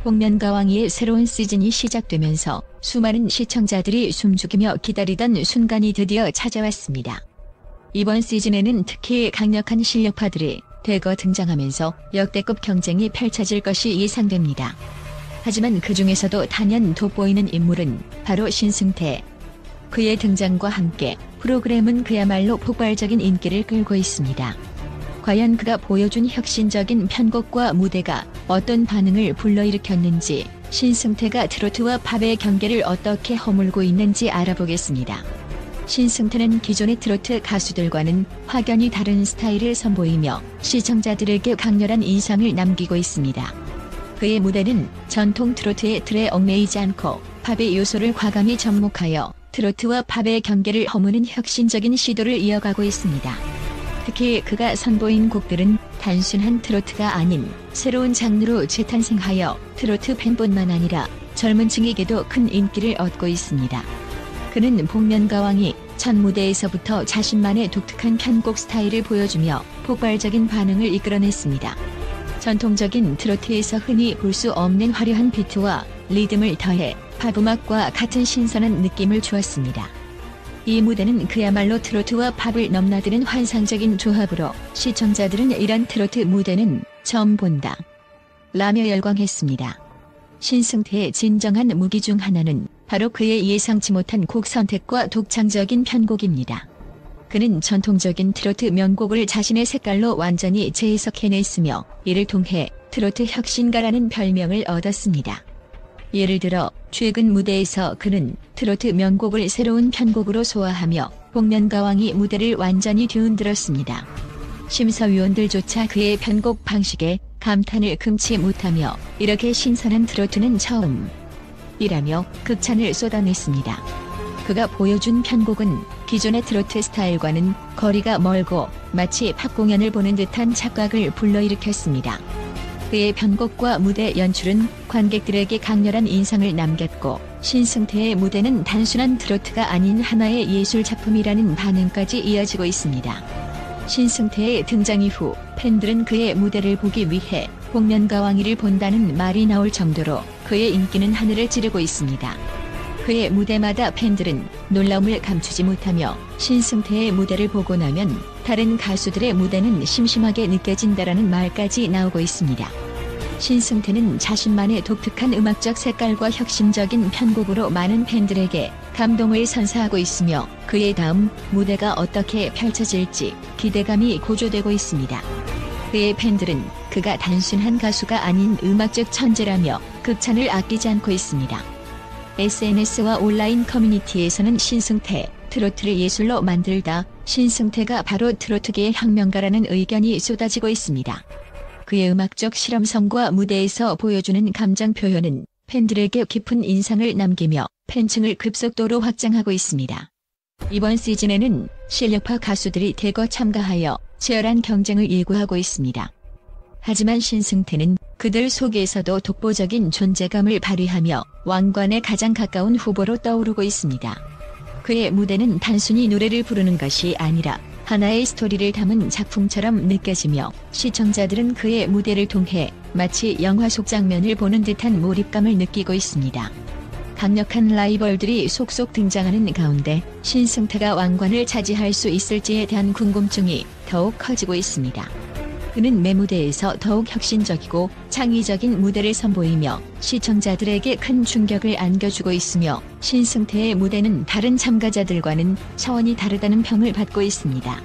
복면가왕이의 새로운 시즌이 시작되면서 수많은 시청자들이 숨죽이며 기다리던 순간이 드디어 찾아왔습니다. 이번 시즌에는 특히 강력한 실력파들이 대거 등장하면서 역대급 경쟁이 펼쳐질 것이 예상됩니다. 하지만 그 중에서도 단연 돋보이는 인물은 바로 신승태. 그의 등장과 함께 프로그램은 그야말로 폭발적인 인기를 끌고 있습니다. 과연 그가 보여준 혁신적인 편곡과 무대가 어떤 반응을 불러일으켰는지, 신승태가 트로트와 팝의 경계를 어떻게 허물고 있는지 알아보겠습니다. 신승태는 기존의 트로트 가수들과는 확연히 다른 스타일을 선보이며 시청자들에게 강렬한 인상을 남기고 있습니다. 그의 무대는 전통 트로트의 틀에 얽매이지 않고 팝의 요소를 과감히 접목하여 트로트와 팝의 경계를 허무는 혁신적인 시도를 이어가고 있습니다. 특히 그가 선보인 곡들은 단순한 트로트가 아닌 새로운 장르로 재탄생하여 트로트 팬뿐만 아니라 젊은 층에게도 큰 인기를 얻고 있습니다. 그는 복면가왕이 첫 무대에서부터 자신만의 독특한 편곡 스타일을 보여주며 폭발적인 반응을 이끌어냈습니다. 전통적인 트로트에서 흔히 볼 수 없는 화려한 비트와 리듬을 더해 팝음악과 같은 신선한 느낌을 주었습니다. 이 무대는 그야말로 트로트와 팝을 넘나드는 환상적인 조합으로 시청자들은 이런 트로트 무대는 처음 본다 라며 열광했습니다. 신승태의 진정한 무기 중 하나는 바로 그의 예상치 못한 곡 선택과 독창적인 편곡입니다. 그는 전통적인 트로트 명곡을 자신의 색깔로 완전히 재해석해냈으며 이를 통해 트로트 혁신가라는 별명을 얻었습니다. 예를 들어 최근 무대에서 그는 트로트 명곡을 새로운 편곡으로 소화하며 복면가왕이 무대를 완전히 뒤흔들었습니다. 심사위원들조차 그의 편곡 방식에 감탄을 금치 못하며 이렇게 신선한 트로트는 처음이라며 극찬을 쏟아냈습니다. 그가 보여준 편곡은 기존의 트로트 스타일과는 거리가 멀고 마치 팝 공연을 보는 듯한 착각을 불러일으켰습니다. 그의 편곡과 무대 연출은 관객들에게 강렬한 인상을 남겼고 신승태의 무대는 단순한 트로트가 아닌 하나의 예술 작품이라는 반응까지 이어지고 있습니다. 신승태의 등장 이후 팬들은 그의 무대를 보기 위해 복면가왕이를 본다는 말이 나올 정도로 그의 인기는 하늘을 찌르고 있습니다. 그의 무대마다 팬들은 놀라움을 감추지 못하며 신승태의 무대를 보고 나면 다른 가수들의 무대는 심심하게 느껴진다라는 말까지 나오고 있습니다. 신승태는 자신만의 독특한 음악적 색깔과 혁신적인 편곡으로 많은 팬들에게 감동을 선사하고 있으며 그의 다음 무대가 어떻게 펼쳐질지 기대감이 고조되고 있습니다. 그의 팬들은 그가 단순한 가수가 아닌 음악적 천재라며 극찬을 아끼지 않고 있습니다. SNS와 온라인 커뮤니티에서는 신승태, 트로트를 예술로 만들다, 신승태가 바로 트로트계의 혁명가라는 의견이 쏟아지고 있습니다. 그의 음악적 실험성과 무대에서 보여주는 감정 표현은 팬들에게 깊은 인상을 남기며 팬층을 급속도로 확장하고 있습니다. 이번 시즌에는 실력파 가수들이 대거 참가하여 치열한 경쟁을 예고하고 있습니다. 하지만 신승태는 그들 속에서도 독보적인 존재감을 발휘하며 왕관에 가장 가까운 후보로 떠오르고 있습니다. 그의 무대는 단순히 노래를 부르는 것이 아니라 하나의 스토리를 담은 작품처럼 느껴지며 시청자들은 그의 무대를 통해 마치 영화 속 장면을 보는 듯한 몰입감을 느끼고 있습니다. 강력한 라이벌들이 속속 등장하는 가운데 신승태가 왕관을 차지할 수 있을지에 대한 궁금증이 더욱 커지고 있습니다. 그는 매 무대에서 더욱 혁신적이고 창의적인 무대를 선보이며 시청자들에게 큰 충격을 안겨주고 있으며 신승태의 무대는 다른 참가자들과는 차원이 다르다는 평을 받고 있습니다.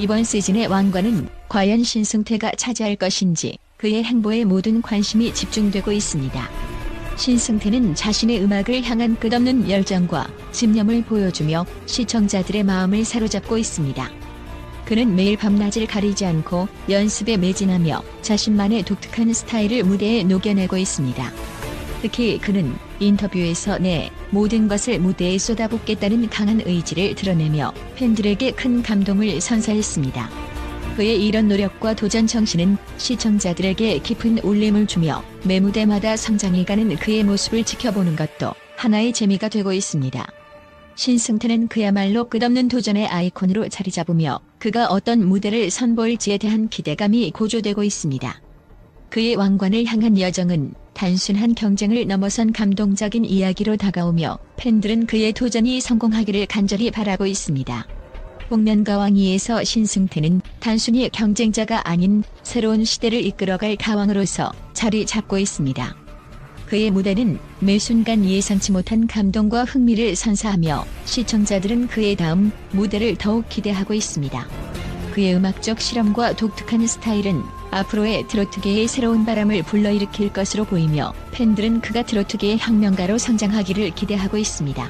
이번 시즌의 왕관은 과연 신승태가 차지할 것인지 그의 행보에 모든 관심이 집중되고 있습니다. 신승태는 자신의 음악을 향한 끝없는 열정과 집념을 보여주며 시청자들의 마음을 사로잡고 있습니다. 그는 매일 밤낮을 가리지 않고 연습에 매진하며 자신만의 독특한 스타일을 무대에 녹여내고 있습니다. 특히 그는 인터뷰에서 내 모든 것을 무대에 쏟아붓겠다는 강한 의지를 드러내며 팬들에게 큰 감동을 선사했습니다. 그의 이런 노력과 도전 정신은 시청자들에게 깊은 울림을 주며 매 무대마다 성장해가는 그의 모습을 지켜보는 것도 하나의 재미가 되고 있습니다. 신승태는 그야말로 끝없는 도전의 아이콘으로 자리 잡으며 그가 어떤 무대를 선보일지에 대한 기대감이 고조되고 있습니다. 그의 왕관을 향한 여정은 단순한 경쟁을 넘어선 감동적인 이야기로 다가오며 팬들은 그의 도전이 성공하기를 간절히 바라고 있습니다. 복면가왕2에서 신승태는 단순히 경쟁자가 아닌 새로운 시대를 이끌어갈 가왕으로서 자리 잡고 있습니다. 그의 무대는 매 순간 예상치 못한 감동과 흥미를 선사하며 시청자들은 그의 다음 무대를 더욱 기대하고 있습니다. 그의 음악적 실험과 독특한 스타일은 앞으로의 트로트계의 새로운 바람을 불러일으킬 것으로 보이며 팬들은 그가 트로트계의 혁명가로 성장하기를 기대하고 있습니다.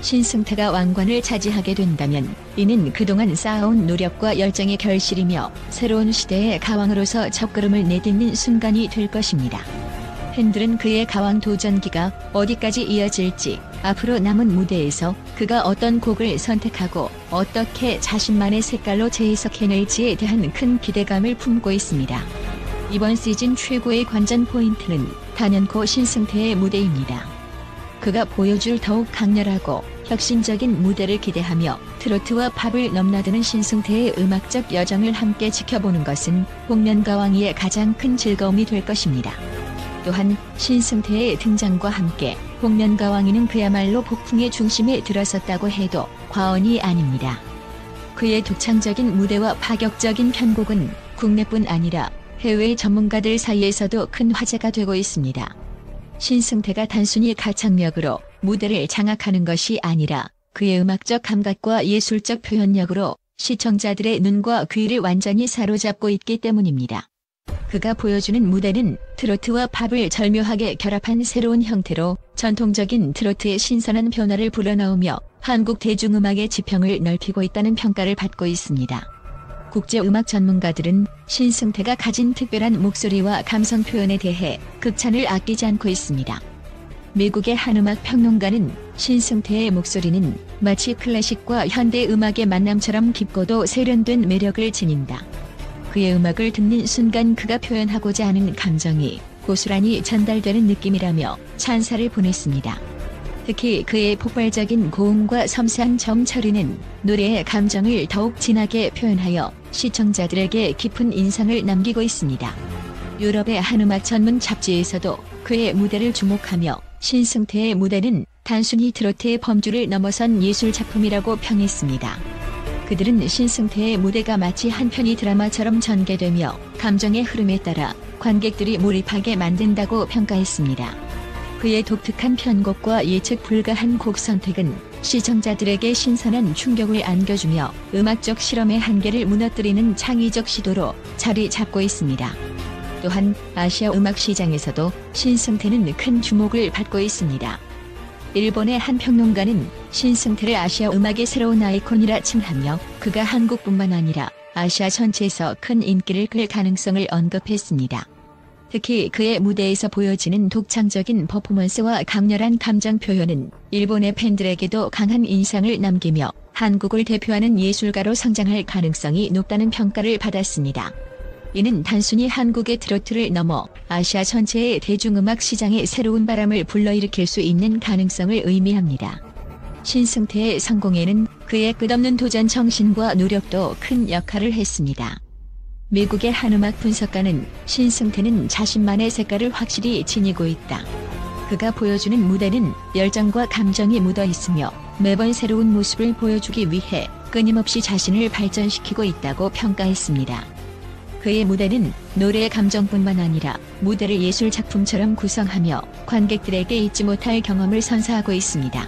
신승태가 왕관을 차지하게 된다면 이는 그동안 쌓아온 노력과 열정의 결실이며 새로운 시대의 가왕으로서 첫걸음을 내딛는 순간이 될 것입니다. 팬들은 그의 가왕 도전기가 어디까지 이어질지, 앞으로 남은 무대에서 그가 어떤 곡을 선택하고 어떻게 자신만의 색깔로 재해석해낼지에 대한 큰 기대감을 품고 있습니다. 이번 시즌 최고의 관전 포인트는 단연코 신승태의 무대입니다. 그가 보여줄 더욱 강렬하고 혁신적인 무대를 기대하며 트로트와 팝을 넘나드는 신승태의 음악적 여정을 함께 지켜보는 것은 복면가왕이의 가장 큰 즐거움이 될 것입니다. 또한 신승태의 등장과 함께 복면가왕이는 그야말로 폭풍의 중심에 들어섰다고 해도 과언이 아닙니다. 그의 독창적인 무대와 파격적인 편곡은 국내뿐 아니라 해외 전문가들 사이에서도 큰 화제가 되고 있습니다. 신승태가 단순히 가창력으로 무대를 장악하는 것이 아니라 그의 음악적 감각과 예술적 표현력으로 시청자들의 눈과 귀를 완전히 사로잡고 있기 때문입니다. 그가 보여주는 무대는 트로트와 팝을 절묘하게 결합한 새로운 형태로 전통적인 트로트의 신선한 변화를 불어넣으며 한국 대중음악의 지평을 넓히고 있다는 평가를 받고 있습니다. 국제음악 전문가들은 신승태가 가진 특별한 목소리와 감성 표현에 대해 극찬을 아끼지 않고 있습니다. 미국의 한 음악 평론가는 신승태의 목소리는 마치 클래식과 현대 음악의 만남처럼 깊고도 세련된 매력을 지닌다. 그의 음악을 듣는 순간 그가 표현하고자 하는 감정이 고스란히 전달되는 느낌이라며 찬사를 보냈습니다. 특히 그의 폭발적인 고음과 섬세한 점 처리는 노래의 감정을 더욱 진하게 표현하여 시청자들에게 깊은 인상을 남기고 있습니다. 유럽의 한 음악 전문 잡지에서도 그의 무대를 주목하며 신승태의 무대는 단순히 트로트의 범주를 넘어선 예술작품이라고 평했습니다. 그들은 신승태의 무대가 마치 한 편의 드라마처럼 전개되며 감정의 흐름에 따라 관객들이 몰입하게 만든다고 평가했습니다. 그의 독특한 편곡과 예측 불가한 곡 선택은 시청자들에게 신선한 충격을 안겨주며 음악적 실험의 한계를 무너뜨리는 창의적 시도로 자리 잡고 있습니다. 또한 아시아 음악 시장에서도 신승태는 큰 주목을 받고 있습니다. 일본의 한 평론가는 신승태를 아시아 음악의 새로운 아이콘이라 칭하며 그가 한국뿐만 아니라 아시아 전체에서 큰 인기를 끌 가능성을 언급했습니다. 특히 그의 무대에서 보여지는 독창적인 퍼포먼스와 강렬한 감정 표현은 일본의 팬들에게도 강한 인상을 남기며 한국을 대표하는 예술가로 성장할 가능성이 높다는 평가를 받았습니다. 이는 단순히 한국의 트로트를 넘어 아시아 전체의 대중음악 시장에 새로운 바람을 불러일으킬 수 있는 가능성을 의미합니다. 신승태의 성공에는 그의 끝없는 도전 정신과 노력도 큰 역할을 했습니다. 미국의 한 음악 분석가는 신승태는 자신만의 색깔을 확실히 지니고 있다. 그가 보여주는 무대는 열정과 감정이 묻어 있으며 매번 새로운 모습을 보여주기 위해 끊임없이 자신을 발전시키고 있다고 평가했습니다. 그의 무대는 노래의 감정뿐만 아니라 무대를 예술 작품처럼 구성하며 관객들에게 잊지 못할 경험을 선사하고 있습니다.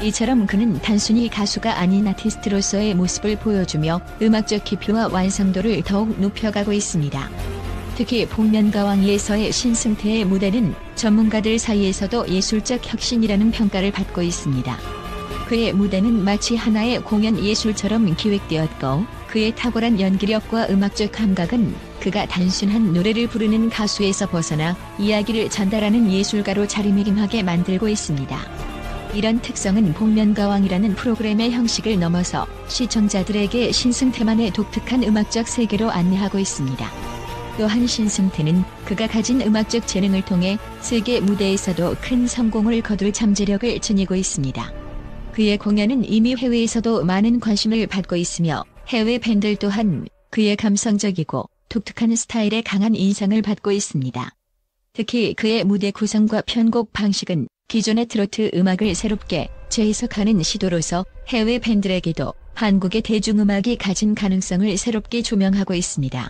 이처럼 그는 단순히 가수가 아닌 아티스트로서의 모습을 보여주며 음악적 깊이와 완성도를 더욱 높여가고 있습니다. 특히 복면가왕이에서의 신승태의 무대는 전문가들 사이에서도 예술적 혁신이라는 평가를 받고 있습니다. 그의 무대는 마치 하나의 공연 예술처럼 기획되었고 그의 탁월한 연기력과 음악적 감각은 그가 단순한 노래를 부르는 가수에서 벗어나 이야기를 전달하는 예술가로 자리매김하게 만들고 있습니다. 이런 특성은 복면가왕이라는 프로그램의 형식을 넘어서 시청자들에게 신승태만의 독특한 음악적 세계로 안내하고 있습니다. 또한 신승태는 그가 가진 음악적 재능을 통해 세계 무대에서도 큰 성공을 거둘 잠재력을 지니고 있습니다. 그의 공연은 이미 해외에서도 많은 관심을 받고 있으며 해외 팬들 또한 그의 감성적이고 독특한 스타일에 강한 인상을 받고 있습니다. 특히 그의 무대 구성과 편곡 방식은 기존의 트로트 음악을 새롭게 재해석하는 시도로서 해외 팬들에게도 한국의 대중음악이 가진 가능성을 새롭게 조명하고 있습니다.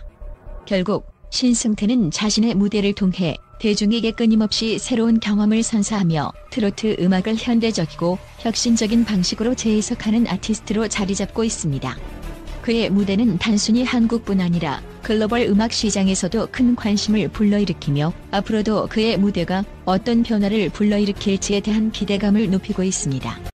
결국 신승태는 자신의 무대를 통해 대중에게 끊임없이 새로운 경험을 선사하며 트로트 음악을 현대적이고 혁신적인 방식으로 재해석하는 아티스트로 자리잡고 있습니다. 그의 무대는 단순히 한국뿐 아니라 글로벌 음악 시장에서도 큰 관심을 불러일으키며 앞으로도 그의 무대가 어떤 변화를 불러일으킬지에 대한 기대감을 높이고 있습니다.